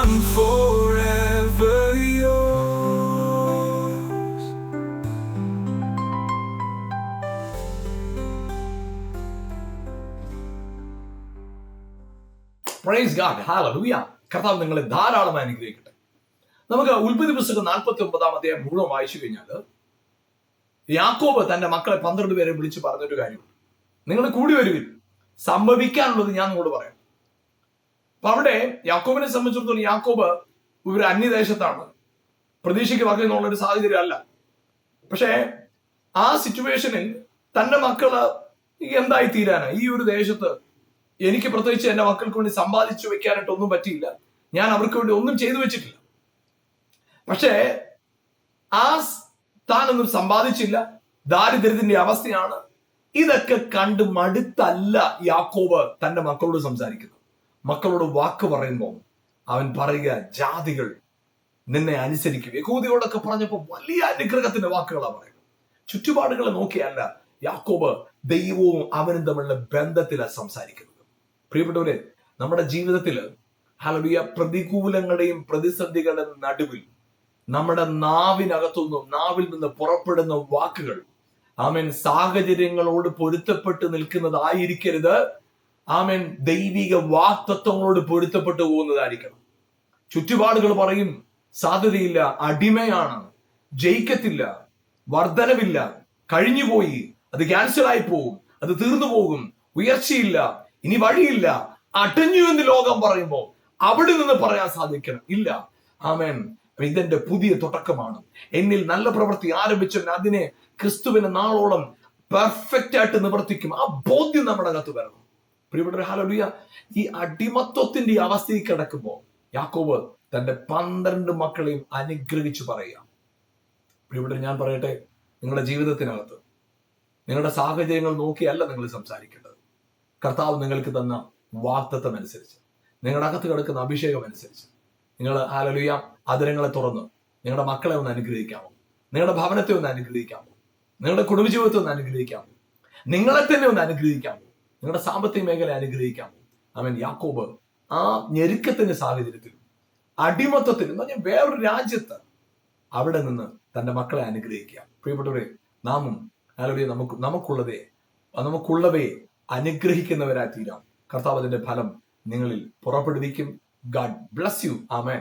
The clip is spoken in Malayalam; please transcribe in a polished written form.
I'm forever yours. Praise God, hallelujah. കർത്താവ് നിങ്ങളെ ധാരാളമായി അനുഗ്രഹിക്കട്ടെ. നമുക്ക് ഉൽപ്പത്തി പുസ്തകം 49 അധ്യായം മുഴുവൻ വായിച്ചു കഴിഞ്ഞാൽ യാക്കോബ് തന്റെ മക്കളെ 12 പേരെ വിളിച്ച് പറഞ്ഞൊരു കാര്യമുണ്ട്. നിങ്ങൾ കൂടി വരുവിൻ, സംഭവിക്കാനുള്ളത് ഞാൻ നിങ്ങളോട് പറയാം. അപ്പൊ അവിടെ യാക്കോബിനെ സംബന്ധിച്ചിടത്തോളം യാക്കോബ് ഒരു അന്യദേശത്താണ്, പ്രതീക്ഷയ്ക്ക് വകയെന്നുള്ളൊരു സാഹചര്യം അല്ല. പക്ഷേ ആ സിറ്റുവേഷനിൽ തന്റെ മക്കള് എന്തായി തീരാനാ? ഈ ഒരു ദേശത്ത് എനിക്ക് പ്രത്യേകിച്ച് എന്റെ മക്കൾക്ക് വേണ്ടി സമ്പാദിച്ചു വെക്കാനായിട്ട് ഒന്നും പറ്റിയില്ല, ഞാൻ അവർക്ക് വേണ്ടി ഒന്നും ചെയ്തു വെച്ചിട്ടില്ല. പക്ഷേ താനൊന്നും സമ്പാദിച്ചില്ല, ദാരിദ്ര്യത്തിന്റെ അവസ്ഥയാണ്. ഇതൊക്കെ കണ്ട് മടുത്തല്ല യാക്കോബ് തന്റെ മക്കളോട് സംസാരിക്കുന്നത്. മക്കളോട് വാക്ക് പറയുമ്പോൾ അവൻ പറയുക, ജാതികൾ നിന്നെ അനുസരിക്കും. യഹൂദികളോടൊക്കെ പറഞ്ഞപ്പോൾ വലിയ അനുഗ്രഹത്തിന്റെ വാക്കുകളാണ് പറയുന്നത്. ചുറ്റുപാടുകളെ നോക്കിയല്ല യാക്കോബ് ദൈവവും അവനും തമ്മിലുള്ള ബന്ധത്തിലാണ് സംസാരിക്കുന്നത്. പ്രിയപ്പെട്ടവരെ, നമ്മുടെ ജീവിതത്തിൽ ഹല്ലേലൂയ പ്രതികൂലങ്ങളുടെയും പ്രതിസന്ധികളുടെയും നടുവിൽ നമ്മുടെ നാവിൽ നിന്ന് പുറപ്പെടുന്ന വാക്കുകൾ ആമേൻ സാഹചര്യങ്ങളോട് പൊരുത്തപ്പെട്ട് നിൽക്കുന്നതായിരിക്കരുത്. ആമേൻ ദൈവിക വാക്തത്വങ്ങളോട് പൊരുത്തപ്പെട്ടു പോകുന്നതായിരിക്കണം. ചുറ്റുപാടുകൾ പറയും സാധ്യതയില്ല, അടിമയാണ്, ജയിക്കത്തില്ല, വർധനവില്ല, കഴിഞ്ഞുപോയി, അത് ക്യാൻസൽ ആയി പോകും, അത് തീർന്നു പോകും, ഉയർച്ചയില്ല, ഇനി വഴിയില്ല, അടഞ്ഞു എന്ന് ലോകം പറയുമ്പോൾ അവിടെ നിന്ന് പറയാൻ സാധിക്കണം, ഇല്ല, ആമേൻ, ഇതെന്റെ പുതിയ തുടക്കമാണ്, എന്നിൽ നല്ല പ്രവൃത്തി ആരംഭിച്ചവൻ അതിനെ ക്രിസ്തുവിന്റെ നാളോളം പെർഫെക്റ്റ് ആയിട്ട് നിവർത്തിക്കും. ആ ബോധ്യം നമ്മുടെ അകത്ത് വരണം. പ്രിയപ്പെട്ട ഹല്ലേലൂയ. ഈ അടിമത്വത്തിന്റെ അവസ്ഥയിൽ കിടക്കുമ്പോൾ യാക്കോബ് തന്റെ 12 മക്കളെയും അനുഗ്രഹിച്ചു പറയാം. പ്രിയപ്പെട്ട, ഞാൻ പറയട്ടെ, നിങ്ങളുടെ ജീവിതത്തിനകത്ത് നിങ്ങളുടെ സാഹചര്യങ്ങൾ നോക്കിയല്ല നിങ്ങൾ സംസാരിക്കേണ്ടത്. കർത്താവ് നിങ്ങൾക്ക് തന്ന വാഗ്ദത്തം അനുസരിച്ച്, നിങ്ങളുടെ അകത്ത് കിടക്കുന്ന അഭിഷേകം അനുസരിച്ച് നിങ്ങൾ ഹല്ലേലൂയ ആദരങ്ങളെ തുറന്ന് നിങ്ങളുടെ മക്കളെ ഒന്ന് അനുഗ്രഹിക്കാമോ? നിങ്ങളുടെ ഭവനത്തെ ഒന്ന് അനുഗ്രഹിക്കാമോ? നിങ്ങളുടെ കുടുംബജീവിതത്തെ ഒന്ന് അനുഗ്രഹിക്കാമോ? നിങ്ങളെ തന്നെ ഒന്ന് അനുഗ്രഹിക്കാമോ? നിങ്ങളുടെ സാമ്പത്തിക മേഖല അനുഗ്രഹിക്കാമോ? അവൻ യാക്കോബ് ആ ഞെരുക്കത്തിന്റെ സാഹചര്യത്തിൽ, അടിമത്തത്തിൽ എന്ന് പറഞ്ഞാൽ വേറൊരു രാജ്യത്ത്, അവിടെ നിന്ന് തന്റെ മക്കളെ അനുഗ്രഹിക്കുക. പ്രിയപ്പെട്ടവരെ, നാമും ഹല്ലേലൂയ നമുക്കുള്ളവയെ അനുഗ്രഹിക്കുന്നവരായി തീരാം. കർത്താവ് അതിന്റെ ഫലം നിങ്ങളിൽ പുറപ്പെടുവിക്കും. God bless you. ആമേൻ.